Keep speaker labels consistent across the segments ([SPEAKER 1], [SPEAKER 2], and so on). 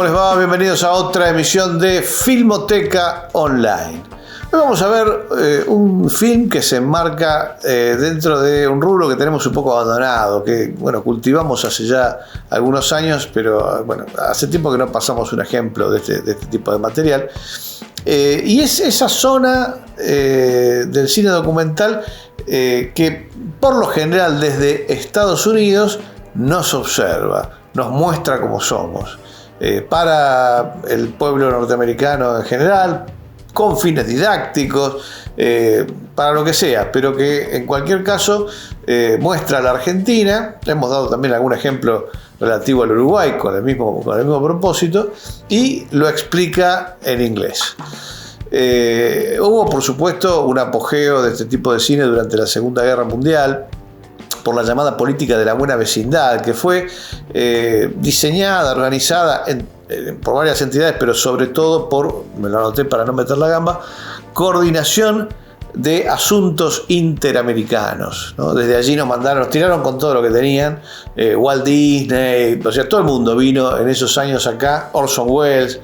[SPEAKER 1] ¿Cómo les va? Bienvenidos a otra emisión de Filmoteca Online. Hoy vamos a ver un film que se enmarca dentro de un rubro que tenemos un poco abandonado, que cultivamos hace ya algunos años, pero hace tiempo que no pasamos un ejemplo de este tipo de material. Y es esa zona del cine documental que por lo general desde Estados Unidos nos observa, nos muestra cómo somos. Para el pueblo norteamericano en general, con fines didácticos, para lo que sea, pero que en cualquier caso muestra a la Argentina. Hemos dado también algún ejemplo relativo al Uruguay con el mismo propósito, y lo explica en inglés. Hubo, por supuesto, un apogeo de este tipo de cine durante la Segunda Guerra Mundial por la llamada política de la buena vecindad, que fue diseñada, organizada por varias entidades, pero sobre todo por, me lo anoté para no meter la gamba, Coordinación de Asuntos Interamericanos, ¿no? Desde allí nos tiraron con todo lo que tenían, Walt Disney, o sea, todo el mundo vino en esos años acá, Orson Welles,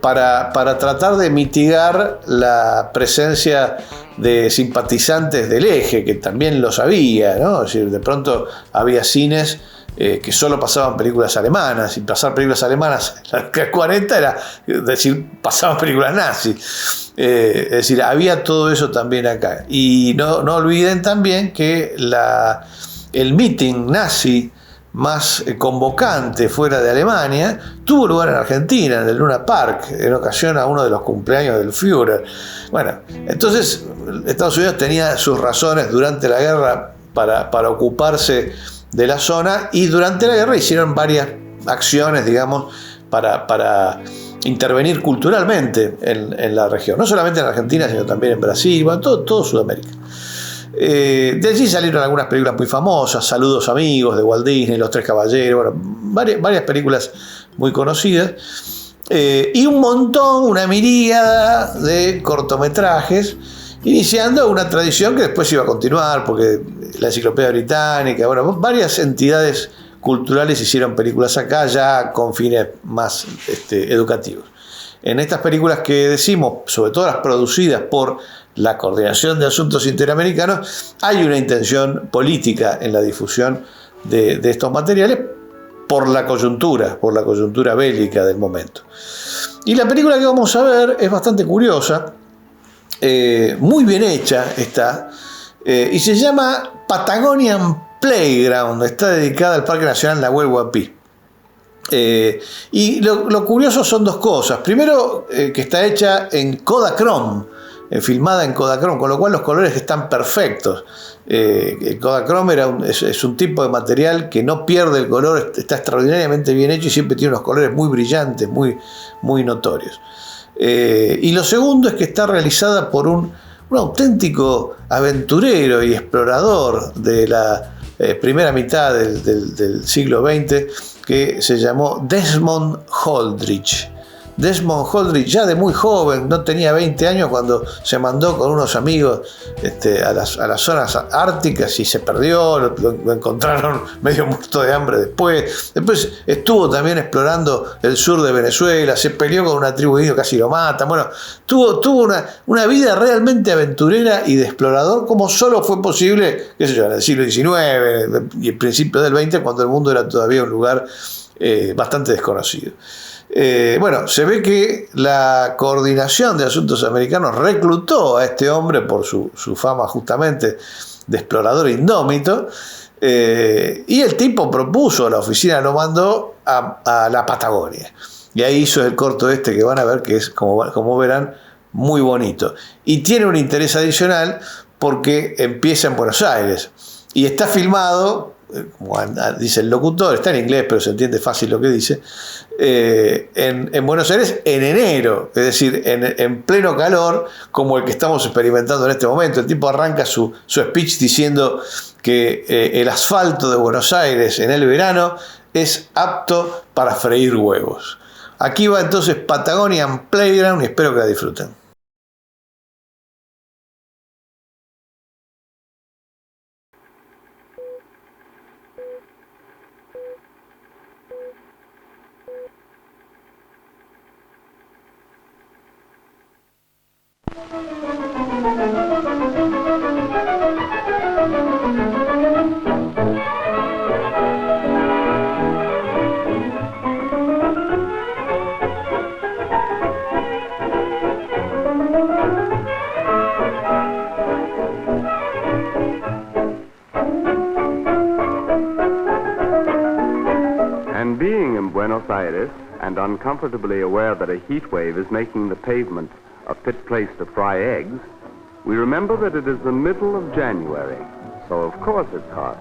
[SPEAKER 1] para tratar de mitigar la presencia de simpatizantes del eje, que también lo sabía, ¿no? Es decir, de pronto había cines que solo pasaban películas alemanas, y pasar películas alemanas en la década 40 era decir, pasaban películas nazis. Es decir, había todo eso también acá. Y no olviden también que el meeting nazi más convocante fuera de Alemania tuvo lugar en Argentina, en el Luna Park, en ocasión a uno de los cumpleaños del Führer. Entonces Estados Unidos tenía sus razones durante la guerra para ocuparse de la zona, y durante la guerra hicieron varias acciones, digamos, para intervenir culturalmente en la región, no solamente en Argentina, sino también en Brasil, todo Sudamérica. De allí salieron algunas películas muy famosas, Saludos Amigos de Walt Disney, Los Tres Caballeros, varias películas muy conocidas, y una miríada de cortometrajes, iniciando una tradición que después iba a continuar, porque la Enciclopedia Británica, varias entidades culturales hicieron películas acá ya con fines más educativos. En estas películas que decimos, sobre todo las producidas por la Coordinación de Asuntos Interamericanos, hay una intención política en la difusión de estos materiales por la coyuntura bélica del momento. Y la película que vamos a ver es bastante curiosa, muy bien hecha está, y se llama Patagonian Playground. Está dedicada al Parque Nacional Nahuel Huapi. Y lo curioso son dos cosas. Primero, que está hecha en Kodachrome, filmada en Kodachrome, con lo cual los colores están perfectos. El Kodachrome es un tipo de material que no pierde el color, está extraordinariamente bien hecho y siempre tiene unos colores muy brillantes, muy notorios. Y lo segundo es que está realizada por un auténtico aventurero y explorador de la primera mitad del siglo XX, que se llamó Desmond Holdridge. Desmond Holdridge, ya de muy joven, no tenía 20 años cuando se mandó con unos amigos a las zonas árticas y se perdió, lo encontraron medio muerto de hambre después. Después estuvo también explorando el sur de Venezuela, se peleó con una tribu indio, casi lo matan. Tuvo una vida realmente aventurera y de explorador, como solo fue posible, qué sé yo, en el siglo XIX y el principio del XX, cuando el mundo era todavía un lugar bastante desconocido. Se ve que la Coordinación de Asuntos Americanos reclutó a este hombre por su fama justamente de explorador indómito, y el tipo propuso, la oficina lo mandó a la Patagonia, y ahí hizo el corto que van a ver, que es, como verán, muy bonito, y tiene un interés adicional porque empieza en Buenos Aires y está filmado, como dice el locutor, está en inglés pero se entiende fácil lo que dice, en Buenos Aires en enero, es decir, en pleno calor como el que estamos experimentando en este momento. El tipo arranca su speech diciendo que el asfalto de Buenos Aires en el verano es apto para freír huevos. Aquí va entonces Patagonian Playground y espero que la disfruten.
[SPEAKER 2] And being in Buenos Aires and uncomfortably aware that a heat wave is making the pavement a fit place to fry eggs, we remember that it is the middle of January, so of course it's hot.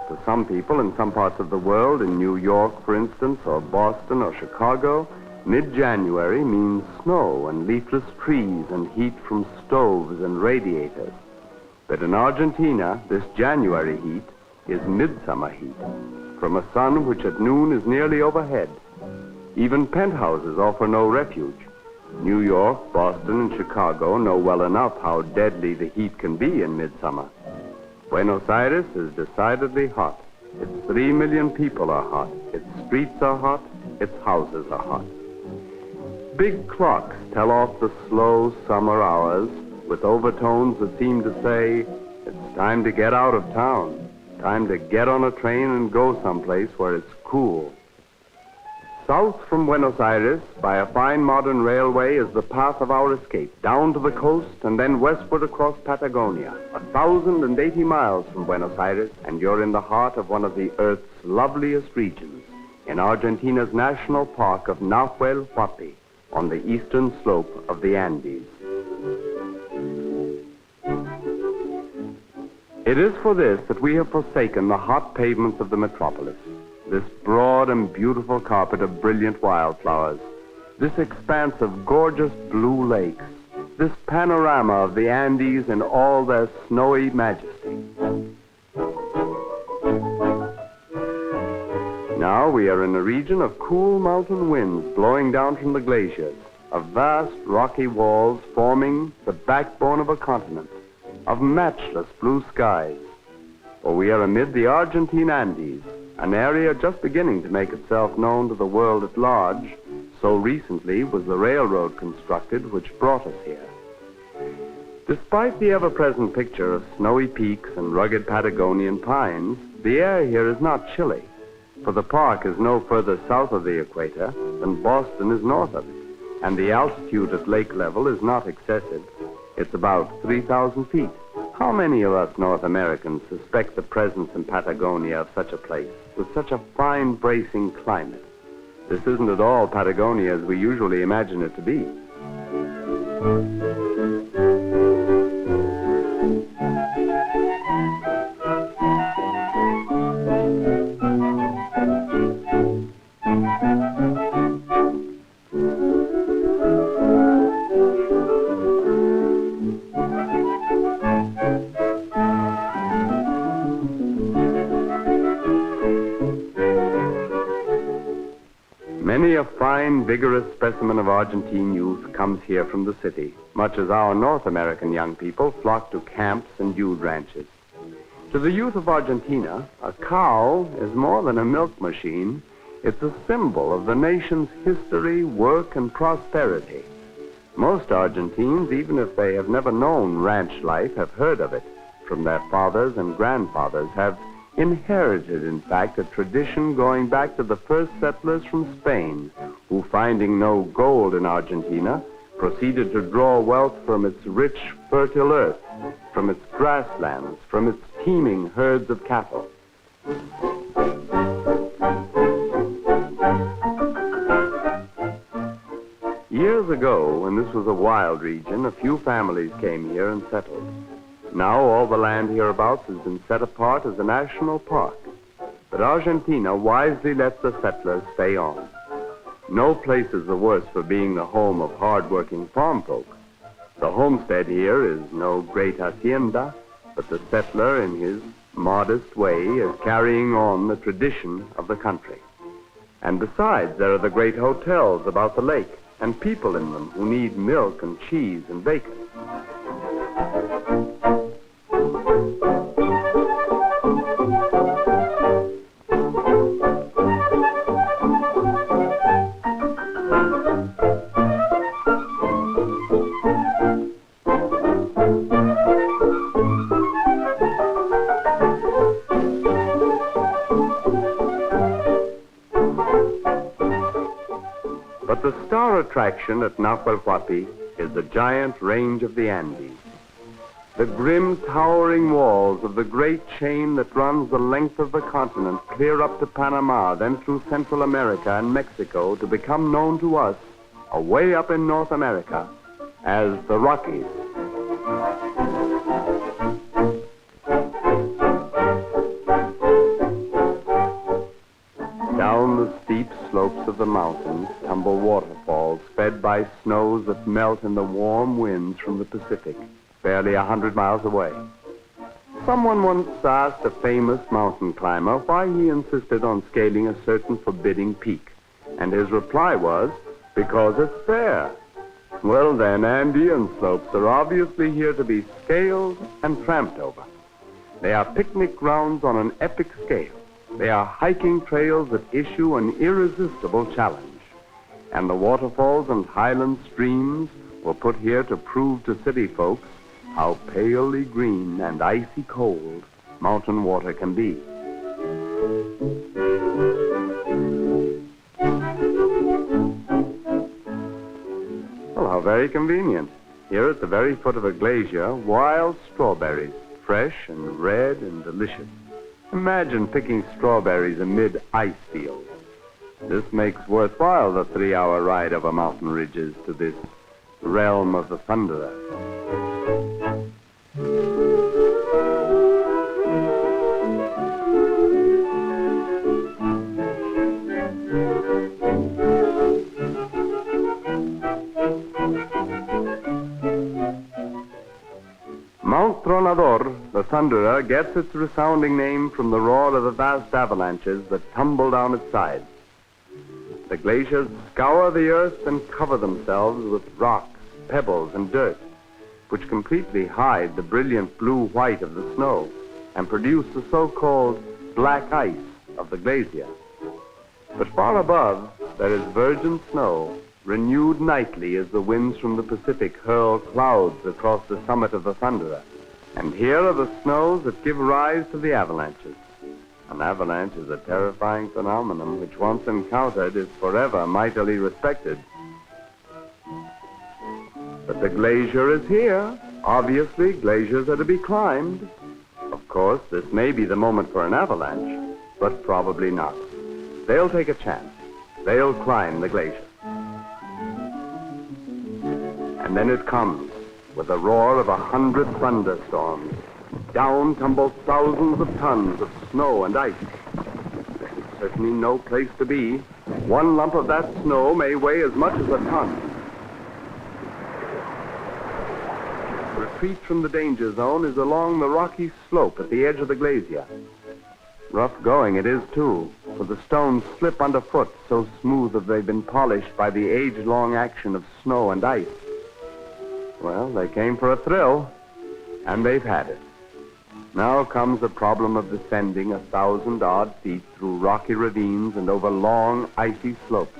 [SPEAKER 2] To some people in some parts of the world, in New York, for instance, or Boston or Chicago, mid-January means snow and leafless trees and heat from stoves and radiators. But in Argentina, this January heat is midsummer heat, from a sun which at noon is nearly overhead. Even penthouses offer no refuge. New York, Boston, and Chicago know well enough how deadly the heat can be in midsummer. Buenos Aires is decidedly hot. Its 3 million people are hot. Its streets are hot. Its houses are hot. Big clocks tell off the slow summer hours with overtones that seem to say, it's time to get out of town, time to get on a train and go someplace where it's cool. South from Buenos Aires, by a fine modern railway, is the path of our escape, down to the coast and then westward across Patagonia. 1,080 miles from Buenos Aires, and you're in the heart of one of the Earth's loveliest regions, in Argentina's national park of Nahuel Huapi, on the eastern slope of the Andes. It is for this that we have forsaken the hot pavements of the metropolis, this broad and beautiful carpet of brilliant wildflowers, this expanse of gorgeous blue lakes, this panorama of the Andes in all their snowy majesty. Now we are in a region of cool mountain winds blowing down from the glaciers, of vast rocky walls forming the backbone of a continent, of matchless blue skies. For we are amid the Argentine Andes, an area just beginning to make itself known to the world at large. So recently was the railroad constructed which brought us here. Despite the ever-present picture of snowy peaks and rugged Patagonian pines, the air here is not chilly, for the park is no further south of the equator than Boston is north of it, and the altitude at lake level is not excessive. It's about 3,000 feet. How many of us North Americans suspect the presence in Patagonia of such a place, with such a fine, bracing climate? This isn't at all Patagonia as we usually imagine it to be. Many a fine, vigorous specimen of Argentine youth comes here from the city, much as our North American young people flock to camps and dude ranches. To the youth of Argentina, a cow is more than a milk machine. It's a symbol of the nation's history, work, and prosperity. Most Argentines, even if they have never known ranch life, have heard of it from their fathers and grandfathers, have inherited, in fact, a tradition going back to the first settlers from Spain, who, finding no gold in Argentina, proceeded to draw wealth from its rich, fertile earth, from its grasslands, from its teeming herds of cattle. Years ago, when this was a wild region, a few families came here and settled. Now all the land hereabouts has been set apart as a national park. But Argentina wisely lets the settlers stay on. No place is the worse for being the home of hard-working farm folk. The homestead here is no great hacienda, but the settler, in his modest way, is carrying on the tradition of the country. And besides, there are the great hotels about the lake, and people in them who need milk and cheese and bacon. our attraction at Nahuel Huapi is the giant range of the Andes. The grim, towering walls of the great chain that runs the length of the continent clear up to Panama, then through Central America and Mexico to become known to us, away up in North America, as the Rockies. Down the steep slopes of the mountains tumble waterfalls fed by snows that melt in the warm winds from the Pacific, barely 100 miles away. Someone once asked a famous mountain climber why he insisted on scaling a certain forbidding peak, and his reply was, because it's there. Well then, Andean slopes are obviously here to be scaled and tramped over. They are picnic grounds on an epic scale. They are hiking trails that issue an irresistible challenge. And the waterfalls and highland streams were put here to prove to city folks how palely green and icy cold mountain water can be. Well, how very convenient. Here at the very foot of a glacier, wild strawberries, fresh and red and delicious. Imagine picking strawberries amid ice fields. This makes worthwhile the 3-hour ride over mountain ridges to this realm of the thunderer. Mount Tronador, the Thunderer, gets its resounding name from the roar of the vast avalanches that tumble down its sides. The glaciers scour the earth and cover themselves with rocks, pebbles, and dirt, which completely hide the brilliant blue-white of the snow and produce the so-called black ice of the glacier. But far above, there is virgin snow, renewed nightly as the winds from the Pacific hurl clouds across the summit of the Thunderer. And here are the snows that give rise to the avalanches. An avalanche is a terrifying phenomenon which, once encountered, is forever mightily respected. But the glacier is here. Obviously, glaciers are to be climbed. Of course, this may be the moment for an avalanche, but probably not. They'll take a chance. They'll climb the glacier. And then it comes, with the roar of 100 thunderstorms. Down tumble thousands of tons of snow and ice. This is certainly no place to be. One lump of that snow may weigh as much as a ton. Retreat from the danger zone is along the rocky slope at the edge of the glacier. Rough going it is, too, for the stones slip underfoot, so smooth have they been polished by the age-long action of snow and ice. Well, they came for a thrill, and they've had it. Now comes the problem of descending 1,000-odd feet through rocky ravines and over long, icy slopes.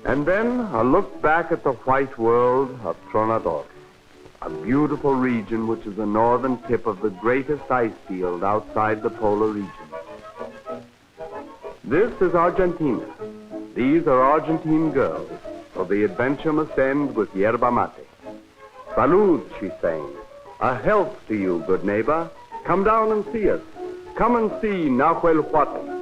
[SPEAKER 2] And then a look back at the white world of Tronador. A beautiful region which is the northern tip of the greatest ice field outside the polar region. This is Argentina. These are Argentine girls, so the adventure must end with yerba mate. Salud, she's saying. A health to you, good neighbor. Come down and see us. Come and see Nahuel Huapi.